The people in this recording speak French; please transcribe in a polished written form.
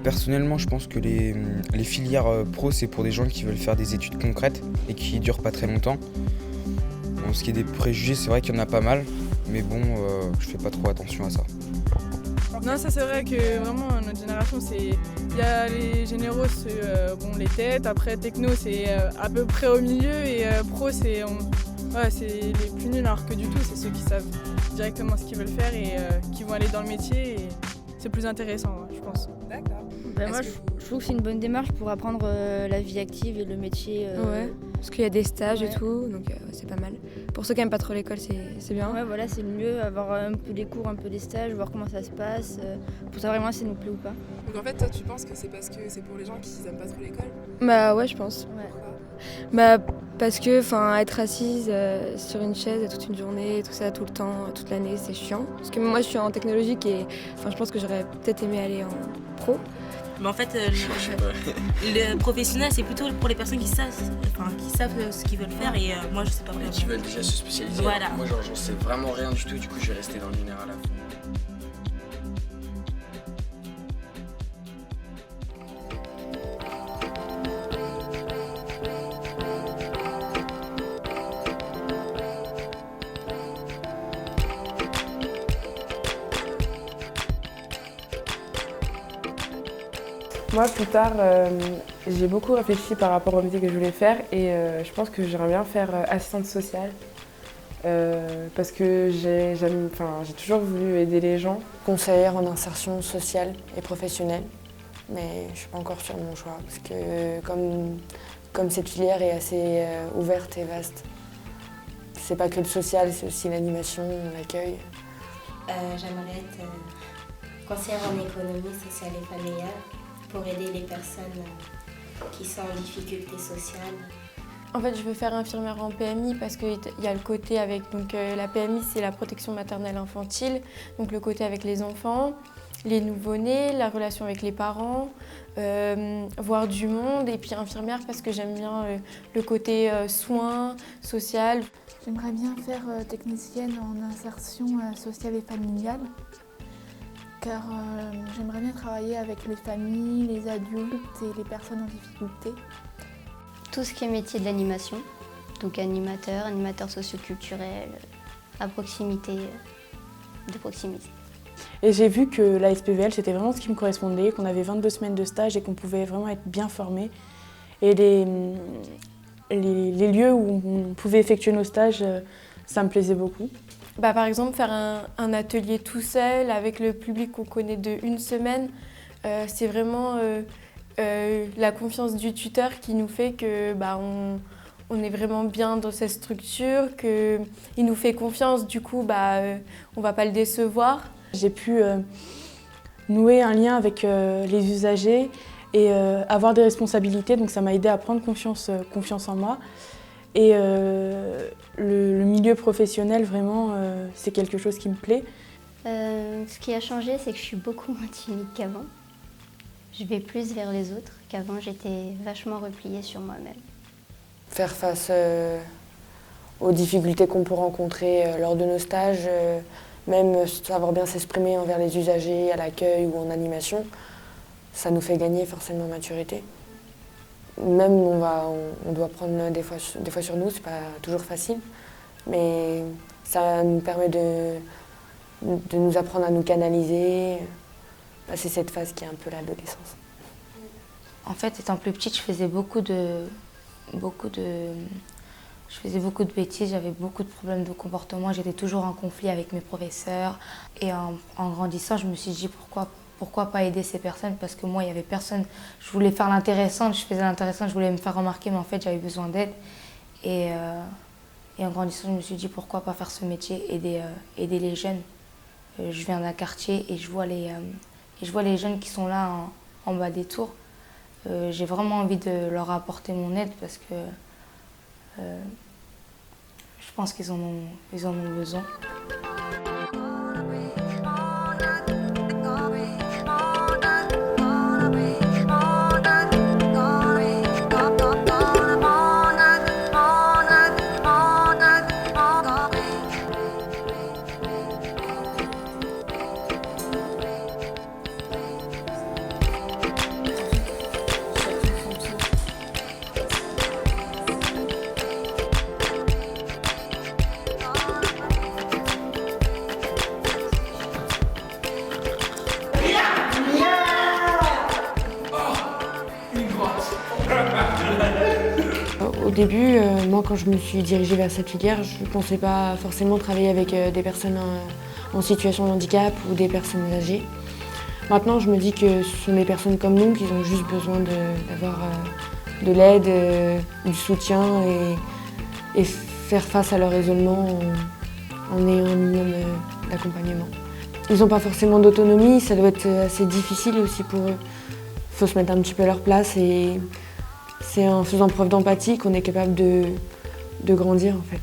Personnellement, je pense que les filières pro, c'est pour des gens qui veulent faire des études concrètes et qui durent pas très longtemps. En ce qui est des préjugés, c'est vrai qu'il y en a pas mal, mais bon, je fais pas trop attention à ça. Non, ça c'est vrai que vraiment notre génération, il y a les généraux, les têtes, après techno c'est à peu près au milieu et pro c'est les plus nuls, alors que du tout c'est ceux qui savent directement ce qu'ils veulent faire et qui vont aller dans le métier et c'est plus intéressant, je pense. D'accord. Moi je trouve que c'est une bonne démarche pour apprendre la vie active et le métier. Ouais, parce qu'il y a des stages et tout, donc c'est pas mal. Pour ceux qui n'aiment pas trop l'école, c'est bien. Ouais, voilà, c'est le mieux, avoir un peu des cours, un peu des stages, voir comment ça se passe, pour savoir vraiment si ça nous plaît ou pas. Donc en fait, toi, tu penses que c'est parce que c'est pour les gens qui n'aiment pas trop l'école? Bah ouais, je pense. Ouais. Bah parce que être assise sur une chaise toute une journée, tout ça, tout le temps, toute l'année, c'est chiant. Parce que moi, je suis en technologique et je pense que j'aurais peut-être aimé aller en pro. Mais en fait, le professionnel, c'est plutôt pour les personnes qui savent ce qu'ils veulent faire et moi, je sais pas vraiment. Qui veulent déjà se spécialiser. Voilà. Moi, j'en sais vraiment rien du tout, du coup, je vais rester dans le général. Moi, plus tard, j'ai beaucoup réfléchi par rapport au métier que je voulais faire et je pense que j'aimerais bien faire assistante sociale parce que j'ai toujours voulu aider les gens. Conseillère en insertion sociale et professionnelle, mais je ne suis pas encore sûre de mon choix parce que comme cette filière est assez ouverte et vaste, c'est pas que le social, c'est aussi l'animation, l'accueil. J'aimerais être conseillère en économie sociale et familiale pour aider les personnes qui sont en difficulté sociale. En fait, je veux faire infirmière en PMI parce qu'il y a le côté avec la PMI, c'est la protection maternelle infantile, donc le côté avec les enfants, les nouveau-nés, la relation avec les parents, voir du monde, et puis infirmière parce que j'aime bien le côté soins, social. J'aimerais bien faire technicienne en insertion sociale et familiale, car j'aimerais bien travailler avec les familles, les adultes et les personnes en difficulté. Tout ce qui est métier de l'animation, donc animateur socioculturel, à proximité, de proximité. Et j'ai vu que la SPVL, c'était vraiment ce qui me correspondait, qu'on avait 22 semaines de stage et qu'on pouvait vraiment être bien formés. Et les lieux où on pouvait effectuer nos stages, ça me plaisait beaucoup. Par exemple, faire un atelier tout seul avec le public qu'on connaît de une semaine, c'est vraiment la confiance du tuteur qui nous fait que on est vraiment bien dans cette structure, qu'il nous fait confiance, du coup on va pas le décevoir. J'ai pu nouer un lien avec les usagers et avoir des responsabilités, donc ça m'a aidé à prendre confiance en moi. Et le milieu professionnel, vraiment, c'est quelque chose qui me plaît. Ce qui a changé, c'est que je suis beaucoup moins timide qu'avant. Je vais plus vers les autres qu'avant, j'étais vachement repliée sur moi-même. Faire face aux difficultés qu'on peut rencontrer lors de nos stages, même savoir bien s'exprimer envers les usagers, à l'accueil ou en animation, ça nous fait gagner forcément en maturité. Même on doit prendre des fois sur nous, c'est pas toujours facile, mais ça nous permet de nous apprendre à nous canaliser, passer cette phase qui est un peu l'adolescence. En fait, étant plus petite, je faisais beaucoup de bêtises, j'avais beaucoup de problèmes de comportement, j'étais toujours en conflit avec mes professeurs. Et en grandissant, je me suis dit pourquoi pas aider ces personnes, parce que moi, il n'y avait personne. Je voulais faire l'intéressante, je faisais l'intéressante, je voulais me faire remarquer, mais en fait, j'avais besoin d'aide. Et en grandissant, je me suis dit pourquoi pas faire ce métier, aider les jeunes. Je viens d'un quartier et je vois les jeunes qui sont là en bas des tours. J'ai vraiment envie de leur apporter mon aide parce que je pense qu'ils en ont besoin. Au début, moi quand je me suis dirigée vers cette filière, je ne pensais pas forcément travailler avec des personnes en situation de handicap ou des personnes âgées. Maintenant, je me dis que ce sont des personnes comme nous qui ont juste besoin d'avoir de l'aide, du soutien et faire face à leur isolement en ayant un minimum d'accompagnement. Ils n'ont pas forcément d'autonomie, ça doit être assez difficile aussi pour eux. Il faut se mettre un petit peu à leur place et c'est en faisant preuve d'empathie qu'on est capable de grandir en fait.